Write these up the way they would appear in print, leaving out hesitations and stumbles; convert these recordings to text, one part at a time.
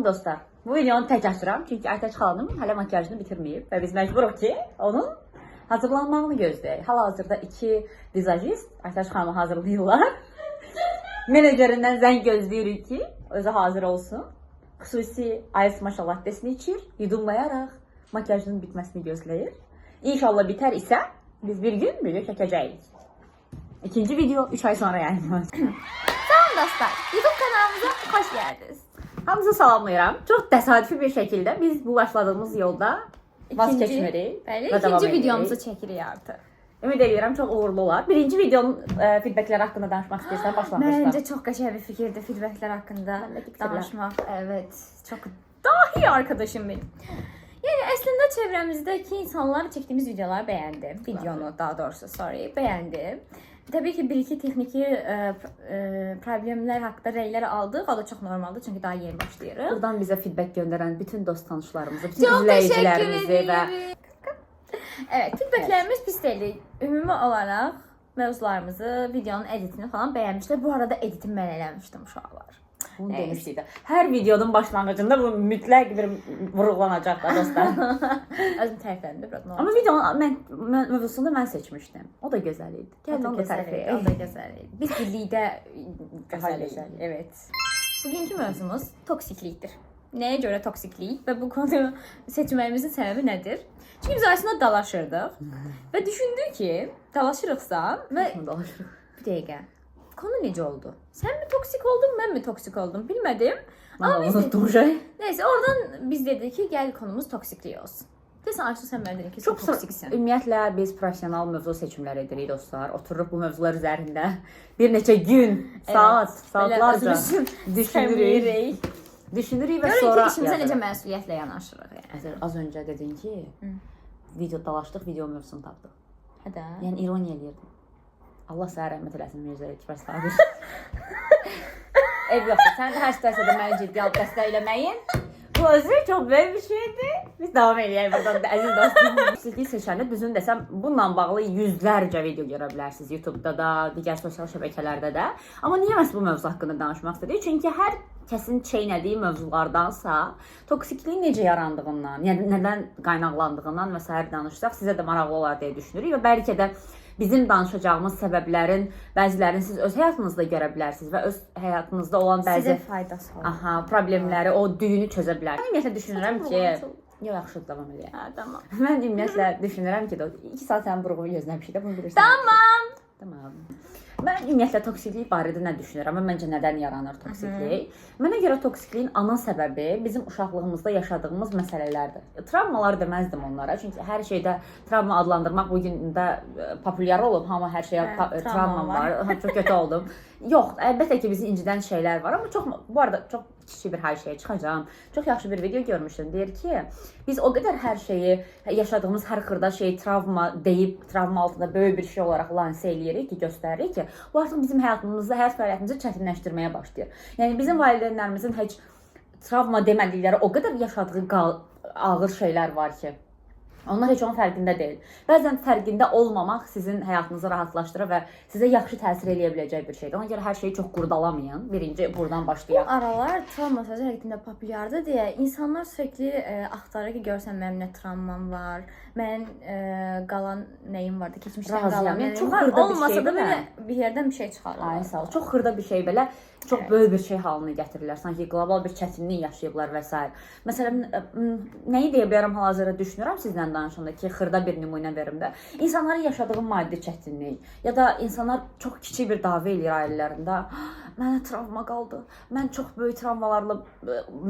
dostlar, bu videonu tək açıram çünki Aytaç xalanım hələ makyajını bitirməyib və biz məcburuq ki, onun hazırlanmağını gözləyək. Hal-hazırda 2 vizajist Aytaç xanımı hazırlayırlar. Menecerindən zəng gözləyirik ki, özü hazır olsun. Xüsusi Ayız maşallah desini içir, yudumlayaraq makyajının bitməsini gözləyir. İnşallah bitər isə biz bir gün video çəkəcəyik. İkinci video 3 ay sonra yayınlanacaq. Salam dostlar, YouTube kanalımıza xoş gəldiniz. Hamınızı salamlayıram. Çox təsadüfi bir şəkildə biz bu başladığımız yolda vaz keçmirik. Bəli, ikinci videomuzu çəkirik artıq. Ümid edirəm çox uğurlu olar. Birinci videonun feedbackləri haqqında danışmaq istəyirsən başlanmışda. Məncə çox qəşəng bir fikirdir feedbacklər haqqında danışmaq. Evet, çok dahi arkadaşım benim. Yani aslında çevremizdeki insanlar çektiğimiz videoları beğendi. Videonu daha doğrusu beğendi. Tabii ki bir iki tekniki problemler hakkında reyler aldık. O da çok normaldi çünkü daha yeni başlıyoruz. Buradan bize feedback gönderen bütün dost tanışlarımızı, bütün Çok izleyicilerimizi teşekkür ve... ederim. Evet, feedbacklerimiz pis değil. Ümumi olarak mevzularımızı, videonun editini falan beğenmişler. Bu arada editimi ben eləmişdim uşaqlar. Bunu demişdik. Her videonun başlangıcında bu mütləq bir vurgulanacaq da dostlar. Özüm təriflərimdə biraz. Ama videonun mövzusunu mən seçmişdim. O da gözəl idi. O da gözəl idi. Biz birlikdə gözəl idi. Evet. Bugünkü mövzumuz toksiklikdir. Nəyə görə toksiklik və bu konuyu seçməyimizin səbəbi nədir? Çünki biz aslında dalaşırdıq və düşündük ki, dalaşırıqsa və bir dəqiqə. Konu necə oldu? Sen mi toksik oldun, ben mi toksik oldum bilmedim. Ama biz de... Neyse oradan biz dedik ki gel konumuz toksikliği olsun. Desən Ayşe sen bana dedin ki çok toksiksin. Ümumiyyətlə biz profesional mövzu seçimləri edirik dostlar. Otururuq bu mövzular üzərində bir neçə gün, saatlarca düşünürük. Düşünürük və sonra Görün ki işimizə necə məsuliyyətlə yanaşırıq yəni. Az öncə dedin ki, video dalaşdıq, video mövzusunu tapdıq. Hədə. Yəni ironiya eləyirdim. Allah sənə rəhmət eləsin Mirzə Kibər Sabir. Ev yoxdur, sən də hər situasiyada məni ciddi alıb dəstəkləməyin. Bu özü çox böyük bir şeydir. Biz davam edəyik buradan da əziz dostum. Toksiklik seçəndə düzün desəm, bununla bağlı yüzlərcə video görə bilərsiniz YouTube-da da, digər sosial şəbəkələrdə də. Amma niyə məhz bu mövzu haqqında danışmaq istədik? Çünki hər kəsin çeynədiyi mövzulardansa toksikliyin necə yarandığından, yəni nədən qaynaqlandığından və s. danışsaq sizə də maraqlı olar deyə düşünürük və bəlkə də bizim danışacağımız səbəblərin bəzilərini siz öz həyatınızda görə bilərsiniz və öz həyatınızda olan bəzi sizə faydası olur. Problemləri, o düyünü çözə bilər. Mən ümumiyyətlə düşünürəm ki, yaxşı davam edək. Hə, tamam. Mən ümumiyyətlə düşünürəm ki, 2 saat sənin buruğu gözləmişik də bunu bilirsən. Tamam. Mən ümumiyyətlə toksiklik barədə nə düşünürəm və məncə nədən yaranır toksiklik? Mənə görə toksikliyin ana səbəbi bizim uşaqlığımızda yaşadığımız məsələlərdir. Travmalar deməzdim onlara, çünki hər şeydə travma adlandırmaq bu gün də populyar olub, hamı hər şeyə travma var, çox kötü oldum. Yox, əlbəttə ki bizi incidən şeylər var, amma bu arada çox kiçik bir hər şeyə çıxacağam. Çox yaxşı bir video görmüşdüm. Deyir ki, biz o qədər hər şeyi, yaşadığımız hər xırda şeyi travma deyib, travma altında böyük bir şey olaraq lanse eləyirik ki, göstəririk ki, bu artıq bizim həyatımızda, həyat fəaliyyətimizi çətinləşdirməyə başlayır. Yəni bizim valideynlərimizin heç travma demədikləri o qədər yaşadığı ağır şeylər var ki, onlar heç onun fərqində deyil. Bəzən fərqində olmamaq sizin həyatınızı rahatlaşdırır və sizə yaxşı təsir eləyə biləcək bir şeydir. Ona görə hər şeyi çox qurdalamayın. Birinci buradan başlayaq. Bu aralar travma sözü həqiqətən populyardır deyə insanlar sürekli axtarır ki, görsən mənim nə travmam var, mənim qalan nəyim vardı, keçmişdən qalan nəyim var. Olmasa da belə bir yerdən bir şey çıxarırlar. Ay sağ ol. Çox xırda bir şey belə çox böyük bir şey halına gətirirlər. Sanki qlobal bir çətinlik yaşayıblar və s. Məsələn, nəyi deyə bilərəm hal-hazırda düşünürəm sizlə danışanda ki, xırda bir nümunə verim də. İnsanların yaşadığı maddi çətinlik ya da insanlar çox kiçik bir dava eləyir ailələrində. Mənə travma qaldı. Mən çox böyük travmalarla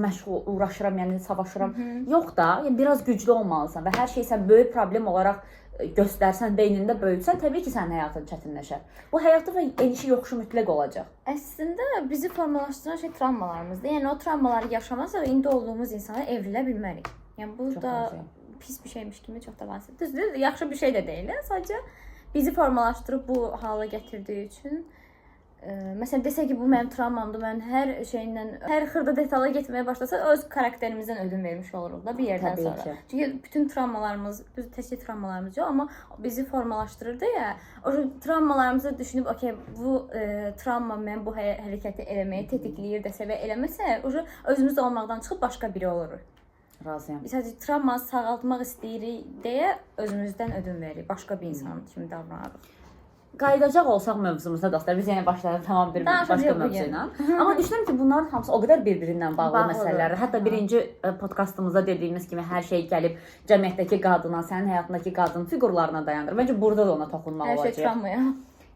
məşğul uğraşıram, yəni savaşıram. Yox da, yəni biraz güclü olmalısan və hər şey sən böyük problem olaraq göstərsən, beynində böyütsən, təbii ki, sənin həyatın çətinləşər. Bu həyatda və enişi yoxuşu mütləq olacaq. Əslində bizi formalaşdıran şey travmalarımızdır. Yəni o travmaları yaşamasaq indi olduğumuz insana evrilə bilmərik. Yəni bu da pis bir şeymiş kimi çox da basit. Düzdür, yaxşı bir şey də deyil. Sadəcə bizi formalaşdırıb bu hala gətirdiyi üçün Məsələn desək ki, bu mənim travmamdır. Mən hər xırda detala getməyə başlasa öz karakterimizdən ödün vermiş oluruq da bir yerdən Təbii sonra. ki. Çünki bütün travmalarımız, düz təkcə travmalarımız yox, amma bizi formalaşdırırdı ya. O travmalarımızı düşünüb, okey, bu travma mən bu hərəkəti eləməyi tetikləyir desə və eləməsə, özümüz olmaqdan çıxıb başqa biri oluruq. Razıyam. Biz sadəcə travmanı sağaltmaq istəyirik deyə özümüzdən ödün veririk, başqa bir insan kimi davranırıq. Qayıdacaq olsaq mövzumuza dostlar, biz yenə başlayalım tamam bir başqa mövzu ilə. Amma düşünürəm ki, bunların hamısı o qədər bir-birindən bağlı məsələlərdir. Hətta birinci podkastımızda dediyimiz kimi hər şey gəlib cəmiyyətdəki qadına, sənin həyatındakı qadın fiqurlarına dayanır. Məncə burada da ona toxunmaq olacaq. Hər şey travmaya.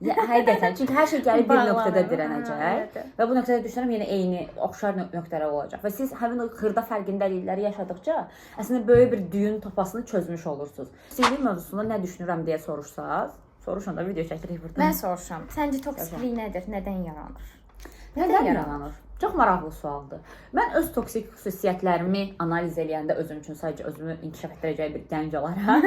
Həqiqətən, çünki hər şey gəlib bir nöqtədə dirənəcək və bu nöqtədə düşünürəm yenə eyni, oxşar nöqtələr olacaq və siz həmin o xırda fərqindəlikləri yaşadıqca əslində böyük bir düyün topasını çözmüş olursunuz. Toksiklik mövzusunda nə düşünürəm deyə soruşsaz, soruşun da video çəkirik burada. Mən soruşam. Səncə toksiklik nədir? Nədən yaranır? Nədən yaranır? Çox maraqlı sualdır. Mən öz toksik xüsusiyyətlərimi analiz edəndə özüm üçün sadəcə özümü inkişaf etdirəcək bir gənc olaraq.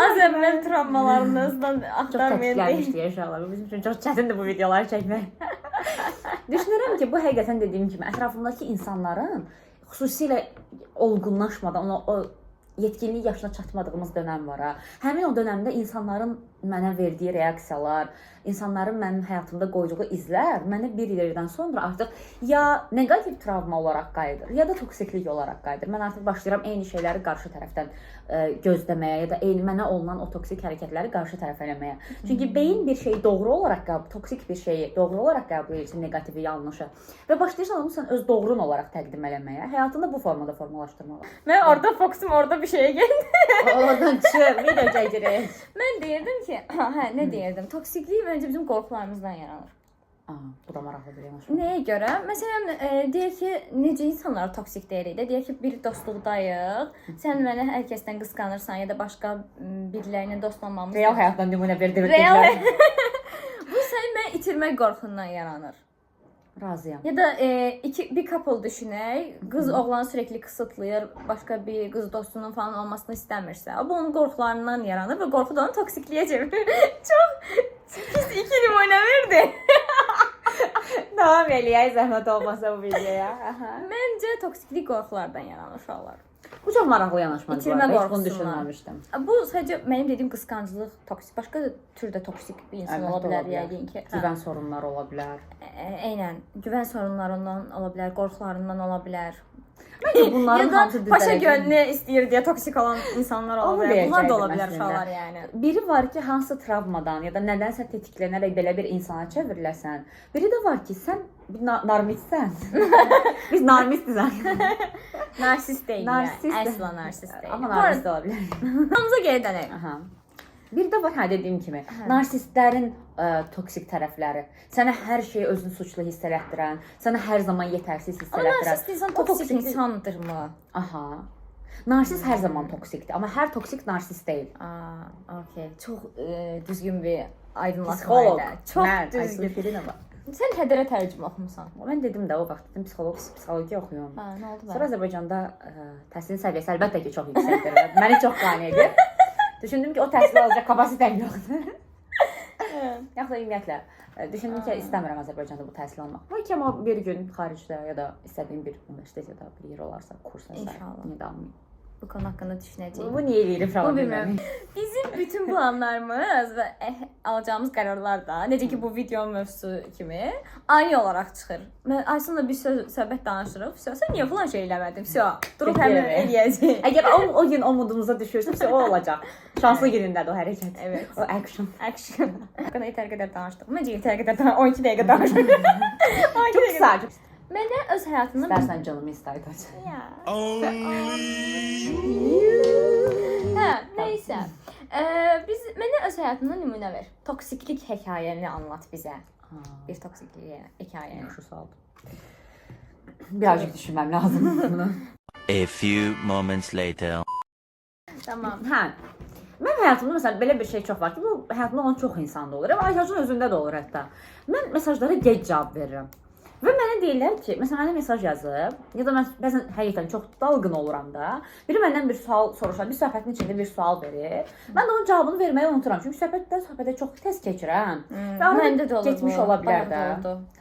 Az əvvəl travmalarınızdan axtarmayın deyə inşallah. Bizim üçün çox çətindir bu videoları çəkmək. Düşünürəm ki, bu həqiqətən dediyim kimi ətrafımdakı insanların xüsusilə olğunlaşmadan o yetkinlik yaşına çatmadığımız dönəm var ha. Həmin o dönəmdə insanların mənə verdiyi reaksiyalar, insanların mənim həyatımda qoyduğu izlər mənə bir yerdən sonra artıq ya neqativ travma olaraq qayıdır, ya da toksiklik olaraq qayıdır. Mən artıq başlayıram eyni şeyləri qarşı tərəfdən gözləməyə ya da eyni mənə olunan o toksik hərəkətləri qarşı tərəf eləməyə. Çünki beyin bir şeyi doğru olaraq qəbul, toksik bir şeyi doğru olaraq qəbul edirsən, neqativi, yanlışı və başlayırsan onu sən öz doğrun olaraq təqdim eləməyə, həyatında bu formada formalaşdırmağa. Mən orada fokusum orada bir şeyə gəldi. Oradan çıx, video çəkirik. Mən deyirdim ki, nə deyirdim? Toksiklik məncə bizim qorxularımızdan yaranır. Bu da maraqlı bir yanaşma. Nəyə görə? Məsələn, deyək ki, necə insanlara toksik deyirik də? Deyək ki, bir dostluqdayıq. Sən mənə hər kəsdən qısqanırsan ya da başqa birilərlə dost olmamız. Real həyatdan nümunə verdim. Real. Bu sən mən itirmək qorxundan yaranır. Razıyam. Ya da bir couple düşünək, qız oğlanı sürekli kısıtlayır, başqa bir qız dostunun falan olmasını istəmirsə, bu onun qorxularından yaranır və qorxu da onu toksikliyə çevirir. Çox pis iki nümunə verdi. Davam eləyək, zəhmət olmasa bu videoya. Məncə toksiklik qorxulardan yaranır uşaqlar. Bu çox maraqlı yanaşmadır. İtirmə Heç bunu qorxusundan. düşünməmişdim. Bu sadəcə mənim dediyim qısqanclıq, toksik, başqa türdə toksik bir insan ola bilər yəqin ki. Güvən sorunları ola bilər. Eynən, güvən sorunlarından ola bilər, qorxularından ola bilər. Məncə bunların hamısı düzələcək. Başa gönlü istəyir deyə toksik olan insanlar ola bilər. Bunlar da ola bilər uşaqlar yəni. Biri var ki, hansı travmadan ya da nədənsə tetiklənərək belə bir insana çevriləsən. Biri də var ki, sən bir narmissən. Biz narmistiz. Narsist deyil. Narsist. Əsla narsist deyil. Amma narsist ola bilər. Hamıza geri dönək. Bir də var, dediyim kimi, narsistlərin toksik tərəfləri. Sənə hər şeyi özünü suçlu hiss elətdirən, sənə hər zaman yetərsiz hiss elətdirən. Amma narsist insan toksik insandırmı? Narsist hər zaman toksikdir, amma hər toksik narsist deyil. Okey. Çox düzgün bir aydınlatma idi. Çox düzgün. Sən hədərə tərcümə oxumusan. Mən dedim də o vaxt dedim psixologiya oxuyuram. Nə oldu? Sonra Azərbaycanda təhsilin səviyyəsi əlbəttə ki, çox yüksəkdir. Məni çox qane edir. Düşündüm ki, o təhsil alacaq kapasitem yoxdur. Yaxud da ümumiyyətlə düşündüm ki, istəmirəm Azərbaycanda bu təhsil almaq. Bəlkə amma bir gün xaricdə ya da istədiyim bir universitet ya da bir yer olarsa, kursa niyə də almayım. Bu konu haqqında düşünəcəyik. Bu niyə eləyirəm şu an bilmirəm. Bizim bütün planlarımız və alacağımız qərarlar da, necə ki bu video mövzusu kimi ani olaraq çıxır. Mən Aysunla bir söhbət danışırıq. Sən niyə falan şey eləmədin? Durub həmin eləyəcəyik. Əgər o gün o modumuza düşürsə, o olacaq. Şanslı günündədir o hərəkət. Evet. O action. Haqqında yetər qədər danışdıq. Məncə yetər qədər 12 dəqiqə danışdıq. Çox qısa. Mənə öz həyatımda İstərsən canımı istəyir. Nəysə. Mənə öz həyatımdan nümunə ver. Toksiklik hekayəni anlat bizə. Bir toksiklik hekayəni. Yaxşı sualdır. Birazcık düşünməm lazım bunu. A few moments later. Tamam. Mən həyatımda məsələn belə bir şey çox var ki, bu həyatımda olan çox insanda olur. Amma Ayşənin özündə də olur hətta. Mən mesajlara gec cavab verirəm. Və mənə deyirlər ki, məsələn, mənə mesaj yazıb, ya da mən bəzən həqiqətən çox dalğın oluram da. Biri məndən bir sual soruşar, bir söhbətin içində bir sual verir. Mən də onun cavabını verməyi unuturam. Çünki söhbətdən söhbətə çox tez keçirəm. Və Məndə də arada keçmiş ola bilər də.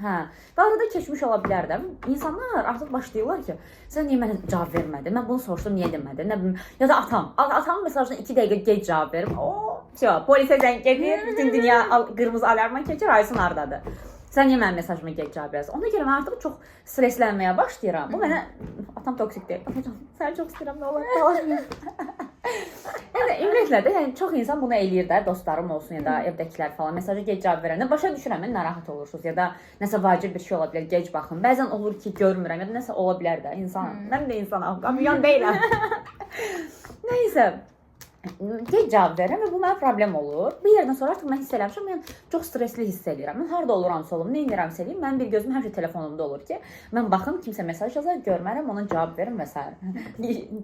Hə. Və arada keçmiş ola bilər də. İnsanlar artıq başlayırlar ki, sən niyə mənə cavab vermədin? Mən bunu soruşdum, niyə demədin? Nə bilim, ya da atamın mesajına 2 dəqiqə gec cavab verim. O, polisə zəng edir, bütün dünya qırmızı alarma keçir, Aysun hardadır? Sən niyə mənim mesajıma gec cavab yazırsan? Ona görə mən artıq çox stresslənməyə başlayıram. Bu mənə atam toksik deyir. Hocam, səni çox istəyirəm, nə olar, dalaşmayın. Yəni ümumiyyətlə də çox insan bunu eləyir də, dostlarım olsun ya da evdəkilər falan mesaja gec cavab verəndə başa düşürəm, narahat olursunuz ya da nəsə vacib bir şey ola bilər, gec baxın. Bəzən olur ki, görmürəm ya da nəsə ola bilər də insan. Mən də insanam, kamyon deyiləm. Nəysə. Gec cavab verirəm və bu mənə problem olur. Bir yerdən sonra artıq mən hiss eləmişəm, mən çox stressli hiss edirəm. Mən harda oluramsa olum, nə edirəmsə eləyim, mənim bir gözüm həmişə telefonumda olur ki, mən baxım kimsə mesaj yazar, görmərəm, ona cavab verim və s.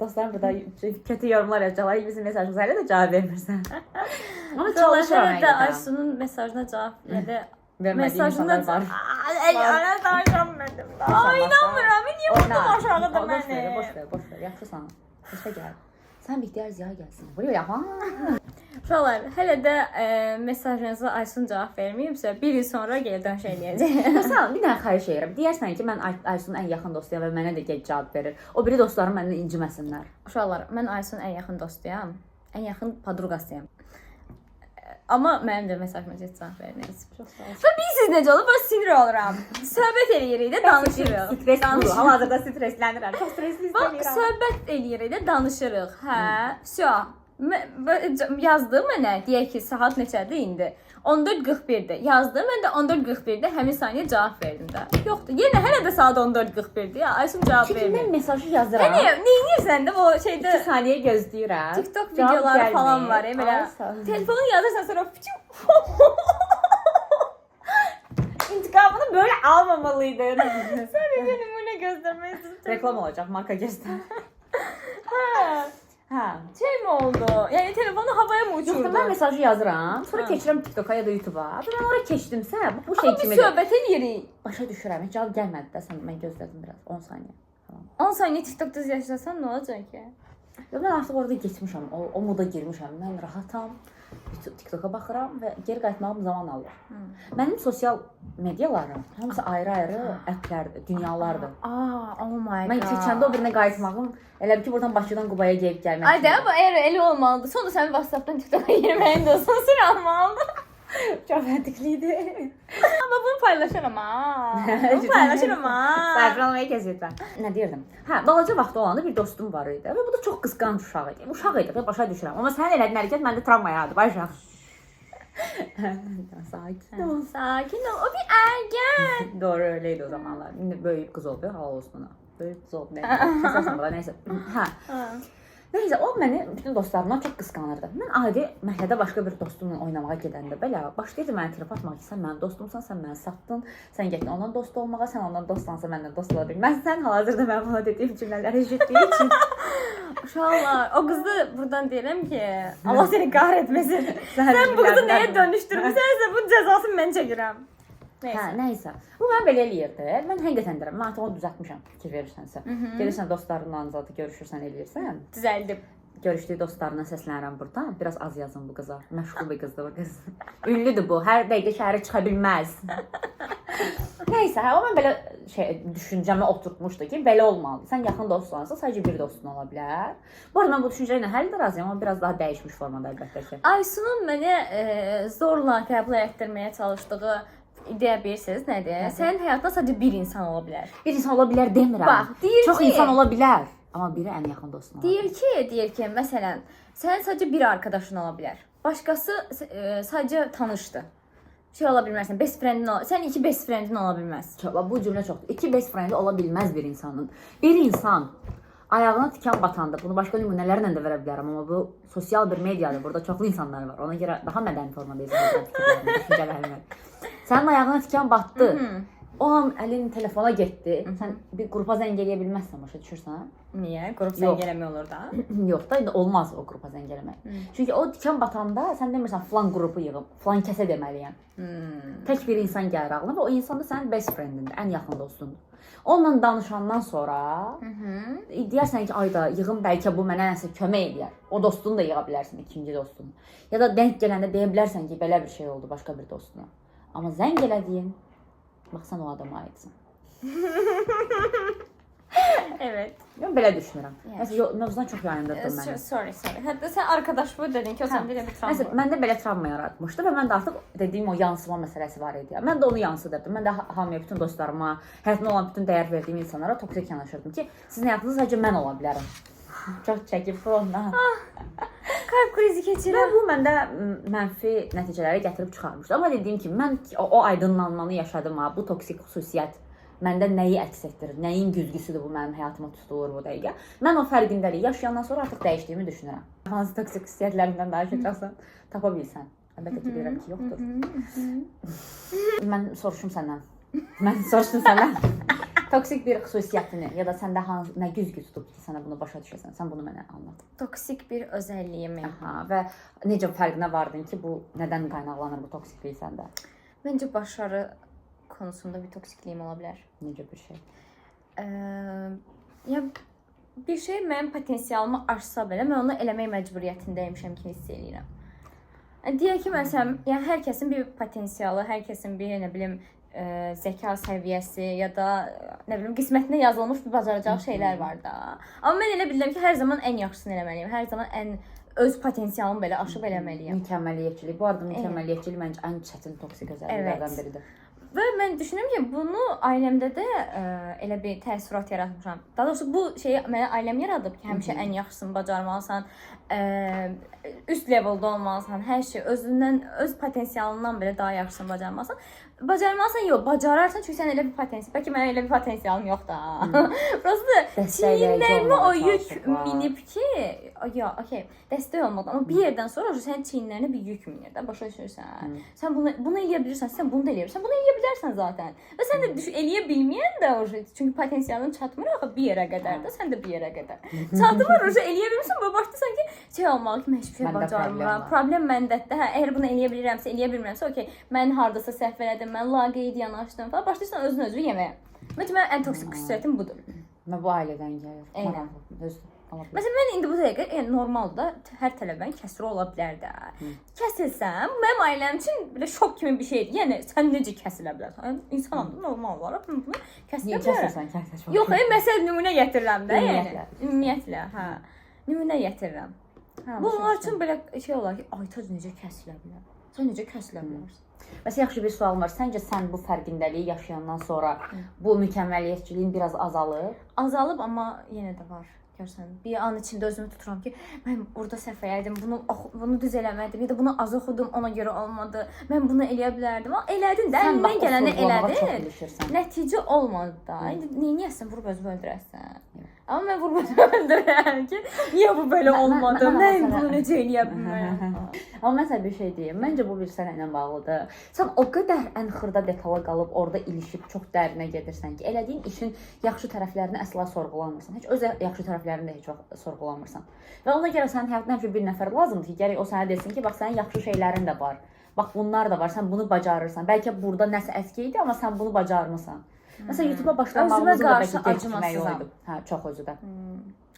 Dostlarım burada kötü yorumlar yazacaqlar, bizim mesajımıza hələ də cavab vermirsən. Amma çalışıram da Aysunun mesajına cavab ya da vermədiyim insanlar var. Ana danışamadım. Ay inanmıram, niyə burada aşağıda məni? Boş ver, yaxşısan. Xoşa gəl. Sən bihtiyar Ziya gəlsin. Buraya ya. Uşaqlar, hələ də mesajınıza Aysun cavab verməyibsə, bir il sonra geri dönüş eləyəcək. Məsələn, bir dənə xahiş edirəm. Deyərsən ki, mən Aysunun ən yaxın dostuyam və mənə də gec cavab verir. O biri dostlarım məndən inciməsinlər. Uşaqlar, mən Aysunun ən yaxın dostuyam. Ən yaxın podruqasıyam. Amma mənim də mesajıma gec cavab veriniz. Çox sağ ol. Və bilirsiniz necə olur? Mən sinir oluram. Söhbət eləyirik də danışırıq. Stres olur. Hal-hazırda stresslənirəm. Çox stresli istəyirəm. Söhbət eləyirik də danışırıq. Hə, vəsə. Yazdı mənə, deyək ki, saat neçədir indi? 14:41-dir. Yazdı, mən də 14:41-də həmin saniyə cavab verdim də. Yoxdur, yenə hələ də saat 14:41-dir. Ya, Aysun cavab vermir. Çünki mən mesajı yazıram. Nə edirsən də o şeydə 2 saniyə gözləyirəm. TikTok videoları falan var, belə. Telefonu yazırsan sonra İntikamını böyle almamalıydın. sadəcə nümunə göstərmək istəyirəm. Reklam olacaq, marka göstər. Hə. Şey mi oldu? Yəni telefonu havaya mı uçurdu? Yoxdur, mən mesajı yazıram, sonra keçirəm TikToka ya da YouTube'a. Mən oraya keçdimsə, bu şey kimi Biz söhbət eləyirik. başa düşürəm. Heç cavab gəlmədi də, mən gözlədim biraz 10 saniyə falan. 10 saniyə TikTokda yaşasan nə olacaq ki? Mən artıq orada getmişəm, o moda girmişəm. Mən rahatam. TikToka baxıram və geri qayıtmağım zaman alır. Mənim sosial medialarım hamısı ayrı-ayrı applərdir, dünyalardır. Oh my god. Mən keçəndə o birinə qayıtmağım elə bir ki, buradan Bakıdan Qubaya gəlib gəlmək. Ay da, bu elə olmalıdır. Sonra sən WhatsApp-dan TikToka girməyin də olsun, sür almalıdır. Çox məntiqli idi. Amma bunu paylaşıram ha. Bunu paylaşıram ha. Saçmalamayı kəs lütfən. Nə deyirdim? Hə, balaca vaxtı olanda bir dostum var idi və bu da çox qısqanc uşaq idi. Uşaq idi və başa düşürəm. Amma sən elədiyin hərəkət məndə travma yaradı. Başa. Sakin ol. Sakin ol. O bir ergen. Doğru öyleydi o zamanlar. İndi böyük qız oldu, halal olsun ona. Böyük qız oldu. Əsasında burada nəysə. Hə. Nəysə, o məni bütün dostlarımdan çox qısqanırdı. Mən adi məhəllədə başqa bir dostumla oynamağa gedəndə belə başlayırdı mənə tərəf atmaq ki, sən mənim dostumsan, sən məni satdın, sən getdin ondan dost olmağa, sən ondan dostsansa məndən dost ola bilməzsən. Hal-hazırda mən buna dediyim cümlələri eşitdiyi üçün. Uşaqlar, o qızı buradan deyirəm ki, Allah səni qəhrətməsin. Sən bu qızı nəyə dönüşdürmüsənsə, bu cəzasını mən çəkirəm. Hə, nəysə. Bu mən belə eləyirdi. Mən həqiqətən deyirəm, mən artıq onu düzəltmişəm fikir verirsənsə. Gəlirsən dostlarınla zaten görüşürsən, eləyirsən. Düzəldim. Görüşdüyü dostlarına səslənirəm burada. Biraz az yazın bu qıza. Məşğul bir qızdır bu qız. Ünlüdür bu. Hər dəqiqə şəhərə çıxa bilməz. Nəysə, hə, o mən belə düşüncəmə oturtmuşdu ki, belə olmalı. Sən yaxın dostsansa, sadəcə bir dostun ola bilər. Bu arada mən bu düşüncə ilə həll də razıyam, amma biraz daha dəyişmiş formada əlbəttə ki. Aysunun mənə zorla qəbul etdirməyə çalışdığı ideya bilirsiniz nədir? Sənin həyatında sadəcə bir insan ola bilər. Bir insan ola bilər demirəm. Bax, deyir çox ki, insan ola bilər, amma biri ən yaxın dostun ola bilər. Deyir ki, məsələn, sənin sadəcə bir arkadaşın ola bilər. Başqası sadəcə tanışdır. Şey ola bilmərsən, best friendin ola. Sən iki best friendin ola bilməz. Bu cümlə çoxdur. İki best friend ola bilməz bir insanın. Bir insan ayağına tikan batanda, bunu başqa nümunələrlə də verə bilərəm, amma bu sosial bir mediadır. Burada çoxlu insanlar var. Ona görə daha mədəni formada izləyirəm fikirlərimi, düşüncələrimi. Sənin ayağına tikan batdı. O an əlin telefona getdi. Sən bir qrupa zəng eləyə bilməzsən, başa düşürsən? Niyə? Qrup zəng eləmək olur da. Yox da, indi olmaz o qrupa zəng eləmək. Çünki o dikan batanda sən demirsən falan qrupu yığım, falan kəsə deməliyəm. Tək bir insan gəlir ağlına və o insan da sənin best friendindir, ən yaxın dostundur. Onunla danışandan sonra deyərsən ki, ayda yığım bəlkə bu mənə nəsə kömək eləyər. O dostunu da yığa bilərsən, ikinci dostunu. Ya da denk gələndə deyə bilərsən ki, belə bir şey oldu başqa bir dostuna. Amma zəng elədiyin, bax sən o adama aidsən. Evet. Mən belə düşünürəm. Məsələn, mövzudan çox yayındırdım məni. Sorry. Hətta sən arkadaş bu dedin ki, o sən belə bir travma. Məsələn, məndə belə travma yaratmışdı və mən də artıq dediyim o yansıma məsələsi var idi. Mən də onu yansıdırdım. Mən də hamıya, bütün dostlarıma, həyatımda olan bütün dəyər verdiyim insanlara toksik yanaşırdım ki, sizin həyatınızda sadəcə mən ola bilərəm. Çox çəkib ondan. Kalp krizi keçirəm. Bu məndə mənfi nəticələri gətirib çıxarmışdı. Amma dediyim kimi, mən o aydınlanmanı yaşadım ha, bu toksik xüsusiyyət məndə nəyi əks etdirir, nəyin güzgüsüdür bu mənim həyatıma tutulur bu dəqiqə. Mən o fərqindəliyi yaşayandan sonra artıq dəyişdiyimi düşünürəm. Hansı toksik xüsusiyyətlərimdən danışacaqsan, tapa bilsən. Əlbəttə ki, bilirəm ki, yoxdur. Mən soruşum səndən. Toksik bir xüsusiyyətini ya da səndə nə güzgü tutub ki, sənə bunu başa düşəsən, sən bunu mənə anlat. Toksik bir özəlliyimi. Və necə fərqinə vardın ki, bu nədən qaynaqlanır bu toksiklik səndə? Məncə başarı konusunda bir toksikliyim ola bilər. Necə bir şey? Ya bir şey mənim potensialımı aşsa belə, mən onu eləmək məcburiyyətindəymişəm kimi hiss edirəm. Deyək ki, məsələn, yəni hər kəsin bir potensialı, hər kəsin bir, nə bilim, zəka səviyyəsi ya da nə bilim qismətinə yazılmış bir bacaracağı şeylər var da. Amma mən elə bilirəm ki, hər zaman ən yaxşısını eləməliyəm. Hər zaman ən öz potensialımı belə aşıb eləməliyəm. Mükəmməliyyətçilik. Bu arada mükəmməliyyətçilik məncə ən çətin toksik özəlliklərdən biridir. Və mən düşünürəm ki, bunu ailəmdə də elə bir təəssürat yaratmışam. Daha doğrusu bu şeyi mənə ailəm yaradıb ki, həmişə ən yaxşısını bacarmalısan, üst leveldə olmalısan, hər şey özündən, öz potensialından belə daha yaxşısını bacarmalısan. Bacarmalısan yox, bacararsan çünki sən elə bir potensial. Bəlkə mənə elə bir potensialım yox da. Burası çiyinlərimi o yük minib ki, ya, okey, dəstək olmadı. Amma bir yerdən sonra sənin çiyinlərinə bir yük minir də, başa düşürsən. Sən bunu eləyə bilirsən, sən bunu da eləyə bilirsən. Bunu eləyə bilərsən zaten. Və sən də eləyə bilməyən də çünki potensialın çatmır axı bir yerə qədər də, sən də bir yerə qədər. Çatmır, eləyə bilmirsən, və başlasan ki, şey olmalı ki, mən heç bir şey bacarmıram. Problem məndədir. Hə, əgər bunu eləyə bilirəmsə, eləyə bilmirəmsə, okey, mən hardasa səhv elədim, mən laqeyd yanaşdım falan. Başlayırsan özünü yeməyə. Məncə mənim ən toksik xüsusiyyətim budur. Və bu ailədən gəlir. Eynən. Məsələn, mən indi bu dəqiqə normaldır da, hər tələbənin kəsri ola bilər də. Kəsilsəm, mənim ailəm üçün belə şok kimi bir şeydir. Yəni, sən necə kəsilə bilərsən? İnsanam da normal olaraq bunu kəsilə bilərəm. Yox, məsəl nümunə gətirirəm də, yəni. Ümumiyyətlə, hə. Nümunə gətirirəm. Bunlar üçün belə şey olar ki, Aytac necə kəsilə bilər? Sən necə kəsilə bilərsən? Məsələn, yaxşı bir sualım var. Səncə sən bu fərqindəliyi yaşayandan sonra bu mükəmməliyyətçiliyin biraz azalıb? Azalıb, amma yenə də var. Görsən, bir an içində özümü tuturam ki, mən burada səhv elədim, bunu düz eləmədim, ya da bunu az oxudum, ona görə olmadı. Mən bunu eləyə bilərdim. Elədin də, əlindən gələni elədin. Nəticə olmadı da. İndi neyəsən, vurub özünü öldürəsən. Amma mən vurub özünü öldürürəm ki, niyə bu belə olmadı? Mən bunu necə eləyə bilmərəm? Amma məsələn bir şey deyim. Məncə bu bir sənə bağlıdır. Sən o qədər ən xırda detala qalıb orada ilişib çox dərinə gedirsən ki, elədiyin işin yaxşı tərəflərini əsla sorğulamırsan. Heç öz yaxşı tərəflərini də heç vaxt sorğulamırsan. Və ona görə sənin həyatında həmişə bir nəfər lazımdır ki, gərək o sənə desin ki, bax sənin yaxşı şeylərin də var. Bax bunlar da var. Sən bunu bacarırsan. Bəlkə burada nəsə əski idi, amma sən bunu bacarmısan. Məsələn, YouTube-a başlamağımızı da bəlkə gecikmək oldu. Hə, çox özü də.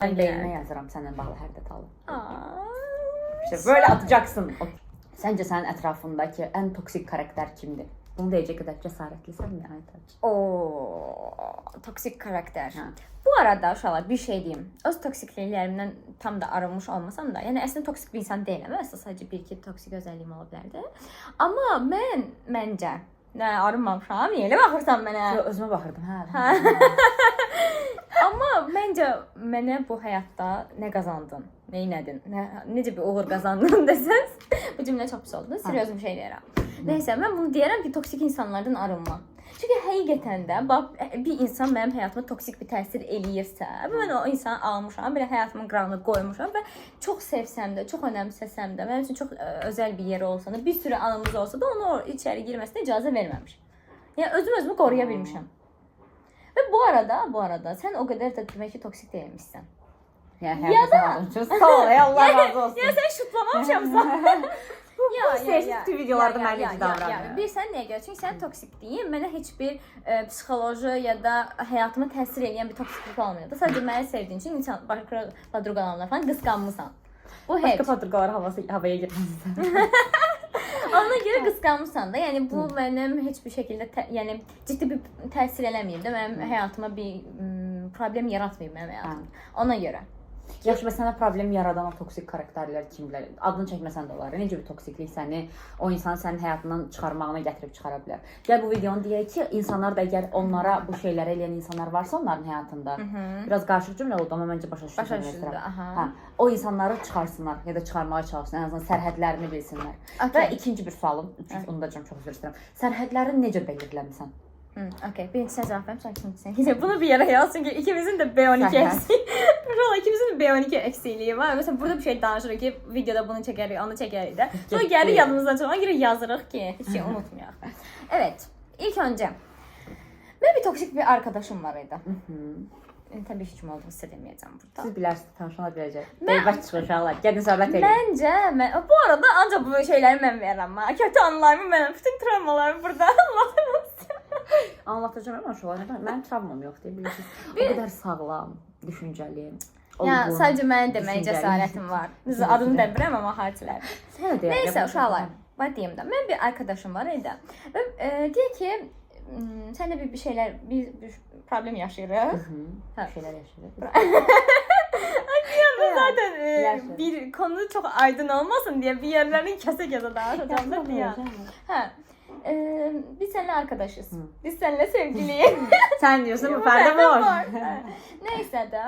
Mən beynimə yazıram səndən bağlı hər detalı. İşte böyle atacaksın. Səncə sənin ətrafındakı ən toksik karakter kimdir? Bunu deyəcək qədər cəsarətlisən mi Aytac? Toksik karakter. Bu arada uşaqlar bir şey deyim. Öz toksikliklərimdən tam da arınmış olmasam da, yəni əslində toksik bir insan deyiləm. Əslində sadəcə bir-iki toksik özəlliyim ola bilərdi. Amma məncə arınmamışam. Niyə elə baxırsan mənə? Özümə baxırdım, hə. Amma məncə mənə bu həyatda nə qazandın, nə elədin, necə bir uğur qazandın desəz, bu cümlə çox pis oldu. Seriöz bir şey deyirəm. Nəysə, mən bunu deyərəm ki, toksik insanlardan arınma. Çünki həqiqətən də bir insan mənim həyatıma toksik bir təsir eləyirsə, mən o insanı almışam, belə həyatımın qırağına qoymuşam və çox sevsəm də, çox önəmsəsəm də, mənim üçün çox özəl bir yeri olsa da, bir sürü anımız olsa da, onu içəri girməsinə icazə verməmişəm. Yəni özümü qoruya bilmişəm. Və bu arada sən o qədər də demək ki, toksik deyilmişsən. Yəni hər zaman üçün sağ ol, Allah razı olsun. Yəni sən şutlamamışamsan. Bu sesli videolarda mən necə davranıram? Bilirsən nəyə görə? Çünki sən toksikliyin mənə heç bir psixoloji ya da həyatıma təsir edən bir toksiklik olmuyordu. Sadəcə məni sevdiyin üçün insan başqa podruqalarına falan qısqanmısan. Bu heç. Başqa podruqalar havaya girməsin. Ona görə qısqanmısan da. Yəni bu mənim heç bir şəkildə yəni ciddi bir təsir eləməyib də mənim həyatıma bir problem yaratmayıb mənim həyatım. Ona görə. Yaxşı, sənə problem yaradan o toksik karakterlər kimlər? Adını çəkməsən də olar. Necə bir toksiklik səni o insanı sənin həyatından çıxarmağına gətirib çıxara bilər? Gəl bu videonu deyək ki, insanlar da əgər onlara bu şeyləri eləyən insanlar varsa onların həyatında, biraz qarışıq cümlə oldu amma məncə başa düşdüm. Hə, o insanları çıxarsınlar ya da çıxarmağa çalışsınlar, ən azından sərhədlərini bilsinlər. Və ikinci bir sualım, onu da çox üzr istəyirəm. Sərhədlərini necə belirləmisən? Okay, birinci sən cavab verim, sonra ikinci sən. Bunu bir yere yaz çünkü ikimizin de B12 eksiği. İkimizin de B12 eksikliği var. Mesela burada bir şey danışırıq ki, videoda bunu çəkərik, onu çəkərik də. Sonra gəlir yadımızdan çıxan görə yazırıq ki, heç şey unutmayaq. Evet, ilk önce benim bir toksik bir arkadaşım var idi. Tabii ki kim olduğunu sizə deməyəcəm burada. Siz bilərsiniz, tanışana biləcək. Deyibət çıxır uşaqlar, gəlin söhbət edin. Məncə, bu arada ancaq bu şeyləri mən verəm. Kötü anılarımı mən, bütün travmalarımı burada anlatırım. Anlatacağım ama şu an mənim travmam yoxdur, bilirsiniz. O qədər sağlam, düşüncəli, olgun. Ya sadəcə mənim deməyə cəsarətim var. Adını da bilmirəm amma hadisələr. Neysə uşaqlar, var deyim də. Mən bir arkadaşım var idi. Və deyək ki, sənlə bir şeylər, bir problem yaşayırıq. Bir şeylər yaşayırıq. Bir zaten bir konu çok aydın olmasın diye bir yerlerini kese dağıtacağım da diye. Biz seninle arkadaşız. Biz seninle sevgiliyiz. Sen diyorsun bu perde boş. Neyse de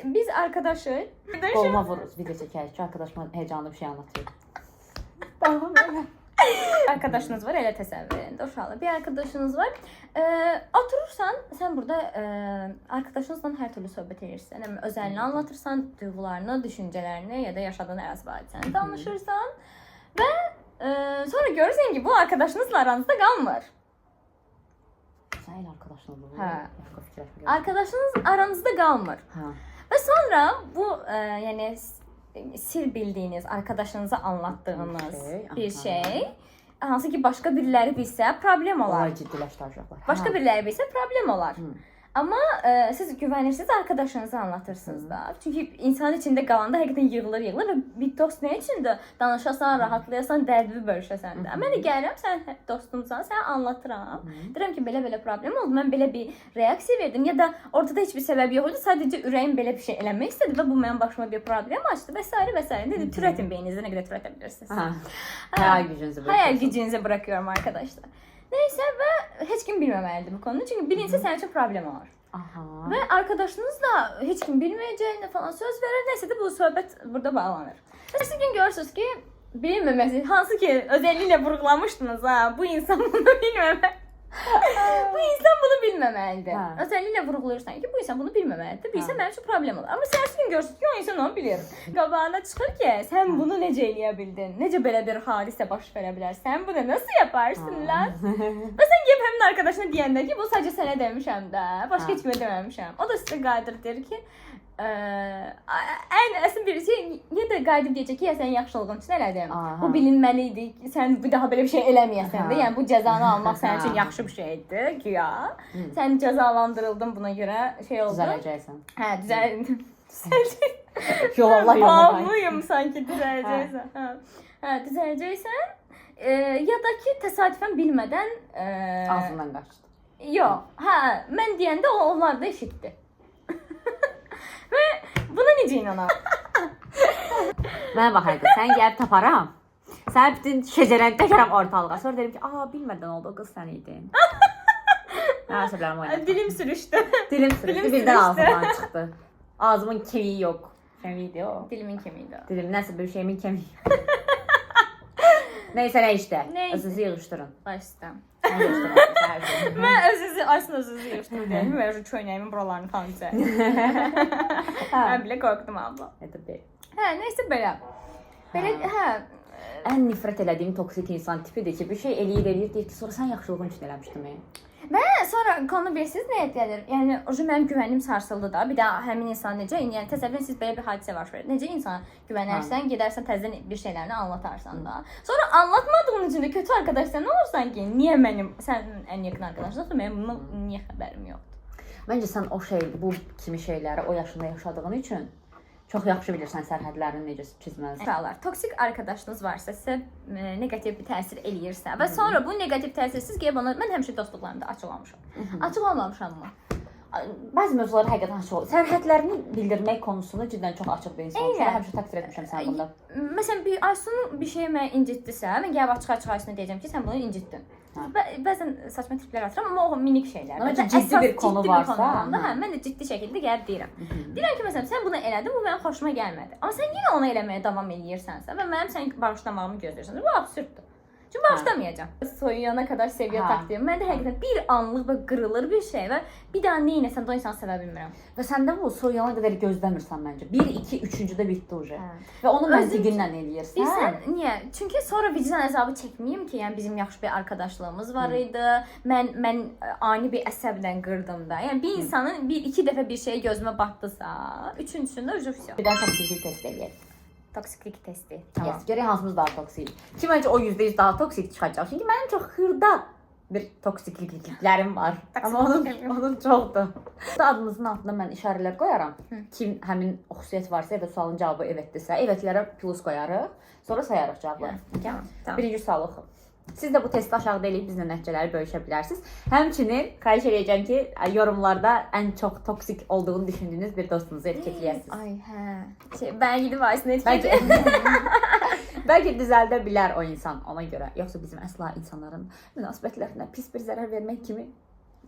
biz arkadaşız. Koluma vururuz video çeker. Şu arkadaşıma heyecanlı bir şey anlatıyor. Arkadaşınız var, elə təsəvvür edin. Uşaqlar, bir arkadaşınız var. Oturursan, sən burada arkadaşınızla hər türlü söhbət edirsən. Yəni özəlini anlatırsan, duyğularını, düşüncələrini ya da yaşadığın hər hadisəni danışırsan və sonra görürsən ki, bu arkadaşınızla aranızda qalmır. Sən arkadaşınız bu. Hə. Arkadaşınız aranızda qalmır. Hə. Və sonra bu yəni sir bildiyiniz, arkadaşınıza anlattığınız bir şey, hansı ki başqa biriləri bilsə problem olar. Olay ciddiləşdirəcəklər. Başqa biriləri bilsə problem olar. Amma siz güvənirsiniz, arkadaşınıza anlatırsınız da. Çünki insan içində qalanda həqiqətən yığılır və bir dost nə üçündür? Danışasan, rahatlayasan, dərdini bölüşəsən də. Mən də gəlirəm, sən dostumsan, sənə anlatıram. Deyirəm ki, belə problem oldu, mən belə bir reaksiya verdim ya da ortada heç bir səbəb yox idi, sadəcə ürəyim belə bir şey eləmək istədi və bu mənim başıma bir problem açdı və s. Dedi, türətin beyninizdə nə qədər türətə bilirsiniz. Hayal gücünüzü bırakıyorum arkadaşlar. Neyse və heç kim bilməməlidir bu konu. Çünki birincisi sənin üçün problem olur. Və arkadaşınız da heç kim bilməyəcəyinə falan söz verir. Neyse də bu söhbət burada bağlanır. Siz gün görürsünüz ki, bilməməsi, hansı ki özellikle vurgulamışdınız ha, bu insan bunu bilməməli. Bu insan bunu bilməməlidir. Özellikle vurgulursan ki, bu insan bunu bilməməlidir. Bilsə mənim üçün problem olur. Amma sən gün görürsünüz ki, o insan onu bilir. Qabağına çıxır ki, sən bunu necə eləyə bildin? Necə belə bir hadisə baş verə bilər? Sən bunu nasıl yaparsın lan? Və sən gəlib həmin arkadaşına deyəndə ki, bu sadəcə sənə demişəm də, başqa heç kimə deməmişəm. O da sizə qayıdır deyir ki, ən əsl birisi ya da qayıdıb deyəcək ki, ya sən yaxşılığın üçün elədim. Bu bilinməli idi. Sən bir daha belə bir şey eləməyəsən də. Yəni bu cəzanı almaq sənin üçün yaxşı bir şeydir, güya. Sən cəzalandırıldın buna görə şey oldu. Düzələcəksən. Hə, düzəldim. Yollar bağlıyım sanki düzələcəksən. Hə, düzələcəksən. Ya da ki, təsadüfən bilmədən ağzından qaçdı. Yox. Hə, mən deyəndə onlar da eşitdi. Və buna necə inanam? Mənə bax həqiqət, sən gəlib taparam. Sən bütün şəcərəni təkərəm ortalığa. Sonra dedim ki, bilmədən oldu, o qız sən idin. Əsəblərim oynadı. Dilim sürüşdü. Dilim sürüşdü, birdən ağzımdan çıxdı. Ağzımın kemiği yox. Kemiğiydi o. Dilimin kemiğiydi o. Dilim, nəsə bir şeyimin kemiği. Neysə, nə işdə? Özünüzü yığışdırın. Başlayalım. Mən aslında özünüzü yığışdırın deyim. Mən köynəyimin buralarını falan düzəldim. Mən belə qorxdum abla. Hə, neysə belə. Belə, hə, ən nifrət elədiyim toksik insan tipidir ki, bir şey eləyir, deyir ki, sonra sən yaxşılığın üçün eləmişdin. Mən sonra konu bilirsiniz nəyə gəlir? Yəni o mənim güvənim sarsıldı da. Bir də həmin insan necə, yəni təsəvvür siz belə bir hadisə baş verir. Necə insana güvənərsən, gedərsən təzədən bir şeylərini anlatarsan da. Sonra anlatmadığın üçün də kötü arkadaşsan nə olursan ki, niyə mənim sənin ən yaxın arkadaşınsan, mənim bundan niyə xəbərim yoxdur? Məncə sən o şey, bu kimi şeyləri o yaşında yaşadığın üçün çox yaxşı bilirsən sərhədlərini necə çizməlisən. Suallar. Toksik arkadaşınız varsa, sizə negativ bir təsir eləyirsə və sonra bu negativ təsir siz gəlib ona, mən həmişə dostluqlarımda açıq olmuşam. Açıq olmamışammı? Bəzi mövzuları həqiqətən açıq olur. Sərhədlərini bildirmək konusunda cidden çox açıq bir insan olmuşam. Həmişə təqdir etmişəm sən bunda. Məsələn, bir Aysun bir şey mənə incitdisə, mən gəlib açıq-açıq Aysun'a deyəcəm ki, sən bunu incitdin. Bəzən saçma tiplər atıram, amma o minik şeylər. Amma ciddi bir konu varsa, hə, mən də ciddi şəkildə gəlib deyirəm. Deyirəm ki, məsələn, sən bunu elədin, bu mənim xoşuma gəlmədi. Amma sən yenə onu eləməyə davam edirsənsə və mənim sən bağışlamağımı gözləyirsən, bu absurddur. Çünki bağışlamayacağam. Soyuyana kadar seviye taktiğim. Mən də həqiqətən bir anlıq və qırılır bir şey və bir daha nə eləsəm də o insanı sevə bilmirəm. Və səndə bu soyuyana qədər gözləmirsən məncə. 1, 2, 3-cüdə bitdi uje. Və onu məntiqindən eləyirsən. Bilirsən, niyə? Çünki sonra vicdan əzabı çəkməyim ki, yəni bizim yaxşı bir arkadaşlığımız var idi. Mən ani bir əsəblə qırdım da. Yəni bir insanın bir iki dəfə bir şey gözümə batdısa, üçüncüsündə uje vəsə. Bir dənə toksiklik testi eləyək. Toksiklik testi. Yes, görək hansımız daha toksik. Ki məncə o %100 daha toksik çıxacaq. Çünki mənim çox xırda bir toksikliklərim var. Amma onun çoxdur. Adımızın altına mən işarələr qoyaram. Kim həmin o xüsusiyyət varsa ya da sualın cavabı evetdirsə, evetlərə plus qoyarıq. Sonra sayarıq cavabları. Tamam. Birinci sualıq. Siz də bu testi aşağıda eləyib bizlə nəticələri bölüşə bilərsiniz. Həmçinin xahiş edəcəm ki, yorumlarda ən çox toksik olduğunu düşündüyünüz bir dostunuzu etiketləyəsiniz. Ay hə. Ben gidip Aysun'u etiketleyeyim. Bəlkə düzəldə bilər o insan ona görə. Yoxsa bizim əsla insanların münasibətlərinə pis bir zərər vermək kimi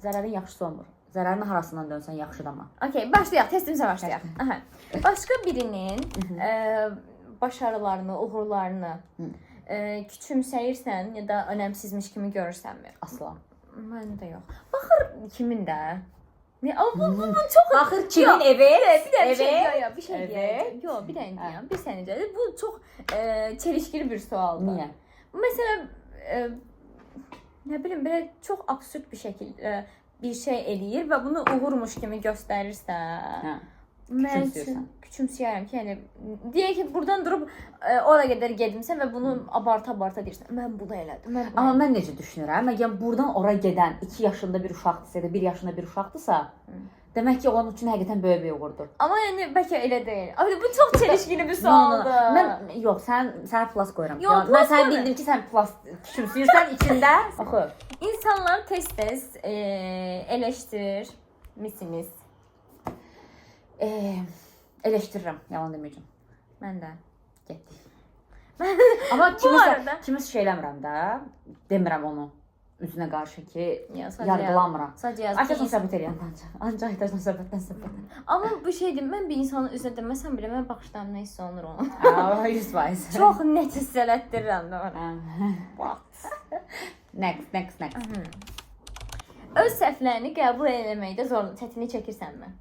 zərərin yaxşısı olmur. Zərərin harasından dönsən yaxşıdır amma. Okey, başlayaq. Testimizə başlayaq. Aha. Başqa birinin başarılarını, uğurlarını küçümsəyirsən ya da önəmsizmiş kimi görürsənmi? Asla. Mən də yox. Baxır kimin də? Ne? Bu çox baxır kimin evi? Bir şey deyəcəm. Yox, bir dənə deyəm. Bir sənəcə. Bu çox çelişkili bir sualdır. Niyə? Məsələn, nə bilim, belə çox absurd bir şəkildə bir şey eləyir və bunu uğurmuş kimi göstərirsə, mən küçümsəyərəm ki, yəni deyək ki, buradan durub ora qədər gedimsən və bunu abarta-abarta deyirsən. Mən bunu elədim. Amma mən necə düşünürəm? Əgər buradan ora gedən 2 yaşında bir uşaqdırsa ya da 1 yaşında bir uşaqdırsa, demək ki, onun üçün həqiqətən böyük bir uğurdur. Amma yəni bəlkə elə deyil. Abi bu çox çelişkili bir sualdır. Mən yox, sənə plus qoyuram. Mən sənə bildim ki, sən plus küçümsəyirsən içində. Oxu. İnsanlar tez-tez eleştirir misiniz? Eleştirirəm, yalan deməyəcəm. Mən də. Getdik. Amma kimisə şey eləmirəm də, demirəm onu üzünə qarşı ki, yargılamıram. Sadəcə Açıqdan söhbət eləyəm ancaq ehtiyacan söhbətdən. Amma bu şeydir, mən bir insanın üzünə deməsəm belə, mən baxışlarımdan hiss olunur onun. 100%. Çox net hiss elətdirirəm də ona. Next. Öz səhvlərini qəbul etməkdə çətinlik çəkirsənmi?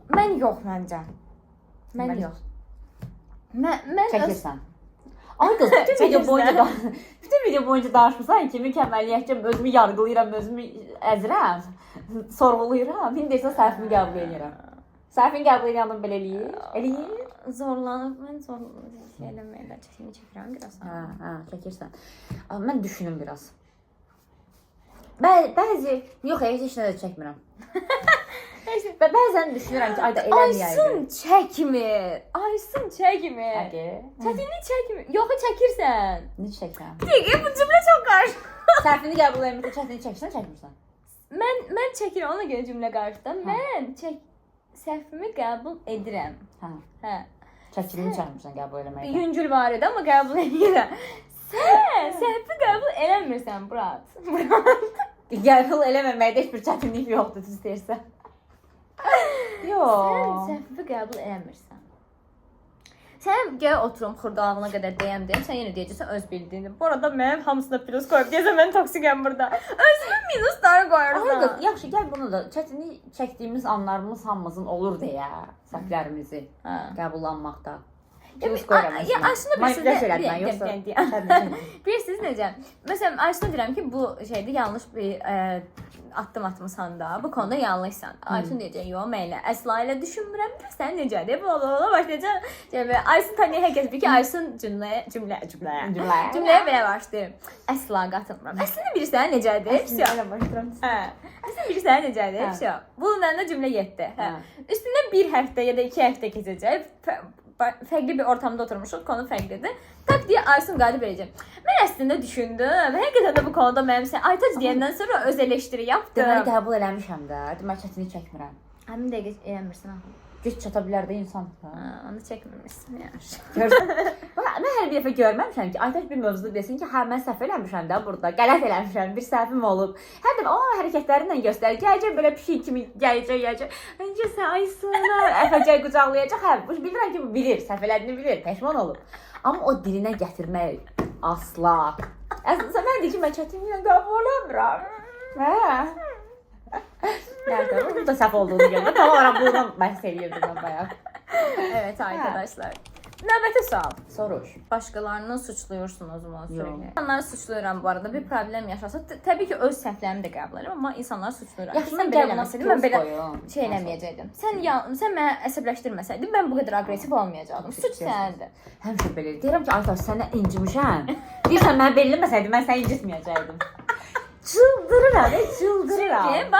Mən yox məncə. Mən yox. Mən çəkirsən. Ay qız, bütün video boyunca danışmısan ki, mükəmməliyyətcə özümü yargılayıram, özümü əzirəm, sorğulayıram. İndi isə səhvimi qəbul edirəm. Səhvini qəbul edən belə eləyir. Zorlanıb, mən eləməklə çətinlik çəkirəm biraz. Hə, çəkirsən. Mən düşünüm biraz. Bəzi, yox, heç nə də çəkmirəm. Və bəzən düşünürəm ki, ayda eləməyəydim. Aysun çəkmir. Çətinlik çəkmir. Yox, çəkirsən. Necə çəkirəm? Dəqiq, bu cümlə çox qarşı. Səhvini qəbul etməkdə çətinlik çəkirsən, çəkmirsən? Mən çəkirəm, ona görə cümlə qarşıda. Mən səhvimi qəbul edirəm. Hə. Çətinlik çəkmirsən qəbul eləməkdə. Yüngül var idi, amma qəbul edirəm. Sən səhvi qəbul eləmirsən, Murat. Qəbul eləməməkdə heç bir çətinlik yoxdur, siz deyirsən. Yox. Sən səhvi qəbul eləmirsən. Sən gəl oturum xırdalığına qədər deyəm, sən yenə deyəcəksən öz bildiyini. Bu arada mənim hamısına plus qoyub deyəsən mən toksikəm burada. Özümün minusları qoyursan. Ay, yaxşı, gəl bunu da çətinlik çəkdiyimiz anlarımız hamımızın olur deyə səhvlərimizi qəbullanmaqda. Cüz qoyuram. Ya aslında Manipulyasiya elədim mən, yoxsa. Bilirsiniz necə? Məsələn, Aysun deyirəm ki, bu şeydə yanlış bir addım atmısan da, bu konuda yanlışsan. Aysun deyəcək, yox, mən elə əsla elə düşünmürəm. Sən necədir? Bla başlayacaq. Aysun tanıyır, hər kəs bilir ki, Aysun cümləyə belə başlayır. Əsla qatılmıram. Əslində bilirsən necədir? Elə başlayıram. Əslində bilirsən necədir? Bununla da cümlə getdi. Üstündən bir həftə ya da 2 həftə keçəcək. Fərqli bir ortamda oturmuşuq, konu fərqlidir. Tak diye Aysun qalib verəcəm. Mən əslində düşündüm. Həqiqətən də bu konuda mənim Aytac deyəndən sonra öz eleştiri yapdım. Deməli qəbul eləmişəm də. Deməli çətinlik çəkmirəm. Həmin dəqiqə eləmirsən ha. Güc çata bilər də insan. Onu çəkməmişsən yaxşı. Mən hər bir dəfə görməmişəm ki, Aytac bir mövzuda desin ki, hə mən səhv eləmişəm də burada. Qələt eləmişəm, bir səhvim olub. Hər dəfə o hərəkətlərindən göstərir. Gələcək belə pişik kimi gələcək. Məncə sən Aysun'a əfəcək qucaqlayacaq. Hə, bilirəm ki, bu bilir, səhv elədiyini bilir, peşman olub. Amma o dilinə gətirmək asla. Əslində mən deyim ki, mən çətinliklə qəbul eləmirəm. Hə. Nerede? Bunun da səhv olduğunu görürəm. Tam olarak bundan bəhs eləyirdim mən bayaq. Evet arkadaşlar. Növbəti sual. Soruş. Başqalarını suçluyursunuz mu? Yox. İnsanları suçluyuram bu arada. Bir problem yaşasa, təbii ki öz səhvlərimi də qəbul edirəm, amma insanları suçluyuram. Yaxşı, Sən belə eləməsəydin, mən belə şey eləməyəcəkdim. Sən məni əsəbləşdirməsəydin, mən bu qədər aqressiv olmayacaqdım. Suç sənindir. Həmişə belə deyirəm ki, Aytac sənə incimişəm. Deyirsən mən belə eləməsəydim, mən səni incitməyəcəkdim. Çıldırıram, çıldırıram. Çünki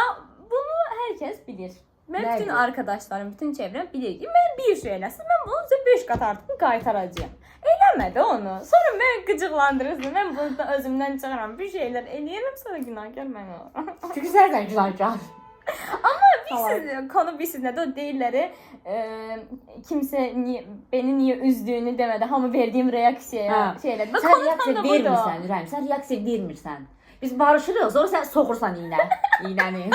bunu hər kəs bilir. Mən bütün arkadaşlarım, bütün çevrəm bilir ki, mən bir şey eləsin, mən bunu sizə 5 qat artıq qaytaracağam. Eləmədi onu. Sonra mən qıcıqlandırırsın, mən burada özümdən çıxıram, bir şeylər eləyirəm, sonra günahkar mən oluram. Çünki sən günahkar. Amma konu bilsiz nədir? O deyirlər, kimsə beni niyə üzdüyünü demədi, hamı verdiyim reaksiyaya şey elədi. Sən reaksiya vermirsən, Ürəyim, sən reaksiya vermirsən. Biz barışırıq, sonra sən soxursan iynəni.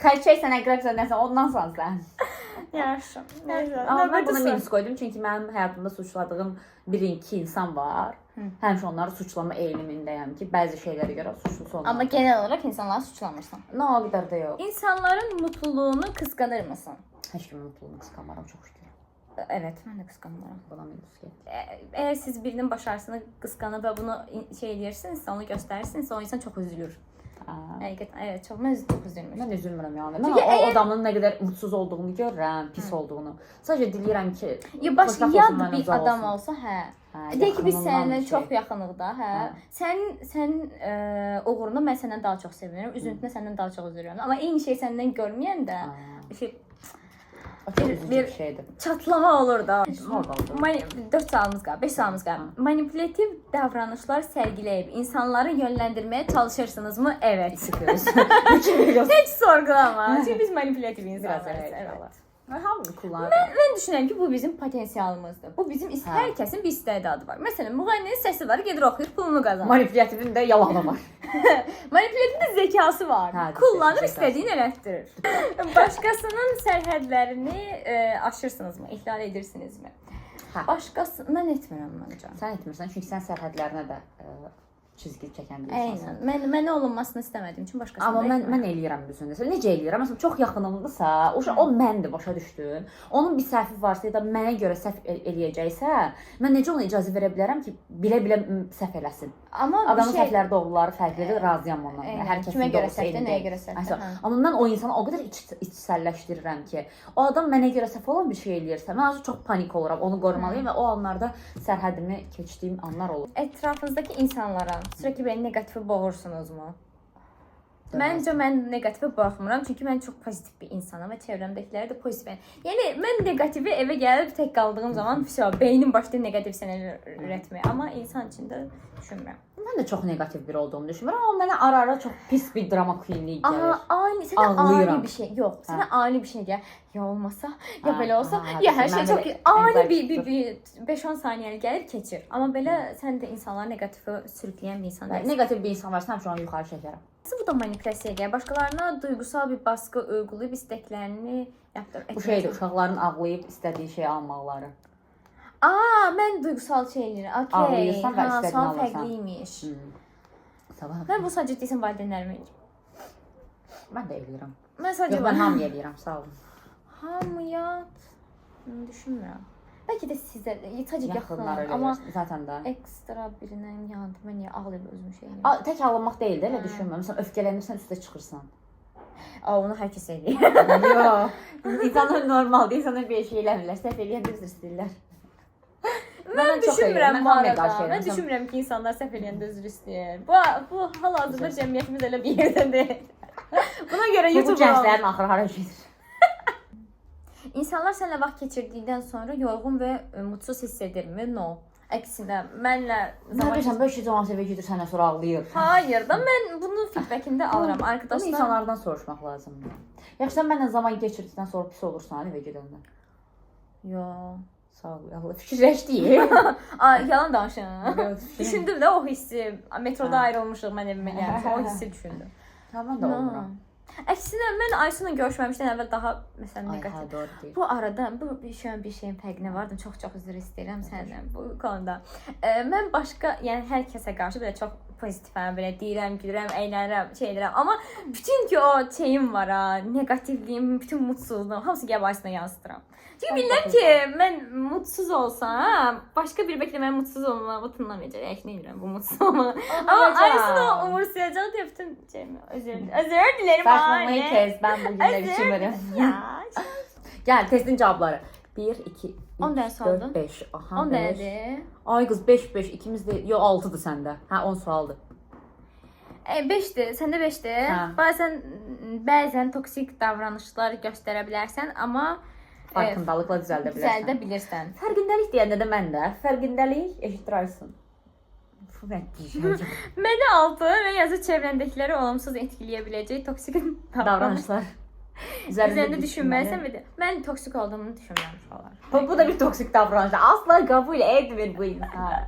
Xərçək sənə qıraqsan nəsə, ondansan sən. Yaxşı. Amma mən buna minus qoydum, çünki mənim həyatımda suçladığım bir-iki insan var. Həmişə onları suçlama eğilimindəyəm ki, bəzi şeylərə görə suçlusu olmaq. Amma genel olarak insanları suçlamırsan. Nə o qədər də yox. İnsanların mutluluğunu kıskanır mısın? Heç kimin mutluluğunu qısqanmaram, çox şükür. Evet, ben de kıskanırım. Buna minus gəlir. Eğer siz birinin başarısını kıskanıp ve bunu şey ediyorsunuz, onu gösterirsiniz, o insan çok üzülür. Evet, çok üzülmüş. Mən üzülmürəm yəni. Mən o adamın nə qədər mutsuz olduğunu görürəm, pis olduğunu. Sadəcə diləyirəm ki, yad bir adam olsa, hə. Deyək ki, biz səninlə çox yaxınlıqda, hə. Sən uğurunda mən səndən daha çox sevinirəm, üzüntünə səndən daha çox üzülürəm. Amma eyni şey səndən görməyəndə bir şeydir. Çatlama olur da. 4 saatimiz qalıb, 5 saatimiz qalıb. Manipülativ davranışlar sərgiləyib insanları yönləndirməyə çalışırsınız mı? Evet. Heç sorgulama. Çünki biz manipülativ insanlarız. Evet. Hamı kullanır. Mən düşünürəm ki, bu bizim potensialımızdır. Bu bizim hər kəsin bir istədadı var. Məsələn, müğənninin səsi var, gedir oxuyur, pulunu qazanır. Manipülativin də yalanı var. Manipülativin də zəkası var. Kullanır, istədiyini elətdirir. Başqasının sərhədlərini aşırsınızmı, ihlal edirsinizmi? Başqası, mən etmirəm məncə. Sən etmirsən, çünki sən sərhədlərinə də çizgi çəkən bir insansın. Eynən. Mən olunmasını istəmədiyim üçün başqasını da etmirəm. Amma mən eləyirəm düzündə. Necə eləyirəm? Məsələn, çox yaxınımdırsa, o məndir, başa düşdün. Onun bir səhvi varsa ya da mənə görə səhv eləyəcəksə, mən necə ona icazə verə bilərəm ki, bilə-bilə səhv eləsin? Adamın səhvləri doğruları fərqlidir, razıyam ondan. Hər kəsin doğrusu eyni deyil. Amma mən o insanı o qədər içsəlləşdirirəm ki, o adam mənə görə səhv olan bir şey eləyirsə, mən azı çox panik oluram, onu qorumalıyam və o anlarda sərhədimi keçdiyim anlar olur. Ətrafınızdakı insanlara sürekli beni negatife boğursunuz mu? Məncə mən negatifə baxmıram, çünki mən çox pozitiv bir insanam və çevrəmdəkiləri də pozitiv. Yəni mən negativi evə gəlib tək qaldığım zaman beynim başlayır negativ sənələr üretməyə, amma insan içində düşünmürəm. Mən də çox negativ biri olduğumu düşünmürəm, amma mənə ara-ara çox pis bir drama queenlik gəlir. Sənə ani bir şey, yox, sənə ani bir şey gəlir. Ya olmasa, ya belə olsa, ya hər şey çox ani bir 5-10 saniyəli gəlir, keçir. Amma belə sən də insanları negatifə sürükləyən bir insan deyilsən. Negativ bir insan varsa həmişə onu yuxarı çəkərəm. Bu da manipulyasiya gəlir. Başqalarına duygusal bir baskı uyğulayıb istəklərini yaptırır. Bu şeydir, uşaqların ağlayıb istədiyi şeyi almaqları. Mən duygusal şeyleri. Ağlayırsan və istədiyini alırsan. alırsan. Fərqliymiş. Sabah. Mən bu sadəcə deyəsən valideynlərimə edirəm. Mən də eləyirəm. Mən sadəcə Yox, mən hamıya eləyirəm, sağ olun. Hamıya düşünmürəm. Bəlkə də sizə təcik Yaxınlar yaxın, elə amma zaten da. ekstra birinin yanında mən niyə ağlayıb özüm şeyini. Tək ağlamaq deyil də, elə düşünmə. Məsələn, öfkələnirsən, üstə çıxırsan. Onu hər kəs eləyir. Yox. İnsanlar normaldır. İnsanlar bir şey eləmirlər. Səhv eləyəndə üzr istəyirlər. Mən düşünmürəm bu arada. Mən Mən düşünmürəm ki, insanlar səhv eləyəndə üzr istəyir. Bu hal-hazırda cəmiyyətimiz elə bir yerdə deyil. Buna görə Bu YouTube gənclərin axırı hara gedir? İnsanlar sənlə vaxt keçirdikdən sonra yorğun və mutsuz hiss edirmi? No. Əksinə, mənlə Nə bilirsən, böyle şey zaman sevə gedir, səndən sonra ağlayır. Hayır da mən bunun feedbackini də alıram. Bunu Arkadaşlar insanlardan soruşmaq lazımdır. Yaxşı, sən mənlə zaman keçirdikdən sonra pis olursan evə gedəndə. Yo. Sağ ol, Allah fikirləşdik. Ay, yalan danışın. Evet, Düşündüm də o hissi. Metroda ayrılmışıq, mən evimə gəlmişəm. O hissi düşündüm. Tamam da olmuram. Əksinə mən Aysunla görüşməmişdən əvvəl daha məsələn Ay, neqativ. doğru deyil. Bu arada bir şeyin fərqinə vardım. Çox üzr istəyirəm səndən bu konuda. Mən başqa, yəni hər kəsə qarşı belə çox pozitivəm, belə deyirəm, gülürəm, əylənirəm, şey edirəm. Amma bütün ki o şeyim var ha, neqativliyim, bütün mutsuzluğum hamısı gəlib Aysun'a yansıdıram. Çünki bilirəm ki, mən mutsuz olsam, başqa bir bəlkə də mənim mutsuz olmağımı tınlamayacaq. Yəni nə bilirəm bu mutsuz olmağı. Amma Aysun o umursayacaq deyə bütün şeyimi özür dilərim. Saçmalamayı kes, ben bugün de biçimirim. Ya. Gel, testin cevapları. 1, 2, 3, 10 dənə 4, sualdı. 5. Aha, 10 5. nədir? Ay qız 5, 5. İkimiz de, yo 6'dır səndə. Hə, 10 sualdır. 5'dir, səndə 5'dir. Hə. Bəzən toksik davranışlar göstərə bilərsən, amma Farkındalıqla düzəldə bilərsən. düzəldə bilirsən. Fərqindəlik deyəndə də mən də. Fərqindəlik eşitdir Aysun. Məni 6 və yazı çevrəndəkiləri olumsuz etkiləyə biləcək toksik davranışlar Davranışlar. üzərində düşünməlisən və də mən toksik olduğumu düşünməmiş olar. Bu da bir toksik davranış. Asla qəbul etmir bu insan.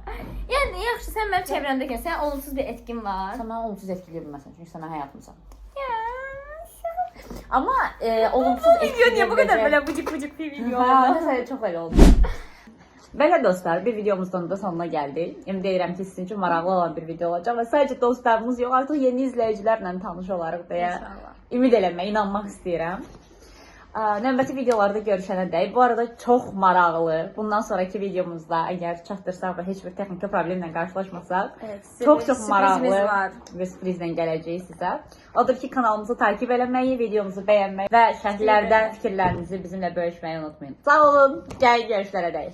Yəni yaxşı, sən mənim çevrəmdəkin, sən olumsuz bir etkin var. Sən mənə olumsuz etkiləyə bilməsən, çünki sən mənim həyatımsan. Amma olumsuz etkiləyə Niyə bu qədər belə bucuk bir video Hə, oldu? məsələn çox elə oldu. Belə dostlar, bir videomuzdan da sonuna gəldik. Ümid edirəm ki, sizin üçün maraqlı olan bir video olacaq və sadəcə dostlarımız yox, artıq yeni izləyicilərlə tanış olarıq deyə ümid eləmək, inanmaq istəyirəm. Növbəti videolarda görüşənə dək. Bu arada çox maraqlı. Bundan sonraki videomuzda əgər çatdırsaq və heç bir texniki problemlə qarşılaşmasaq, çox maraqlı və sürprizlə gələcəyik sizə. Odur ki, kanalımızı takip eləməyi, videomuzu bəyənməyi və şərhlərdə fikirlərinizi bizimlə bölüşməyi unutmayın. Sağ olun, gəl görüşlərə dək.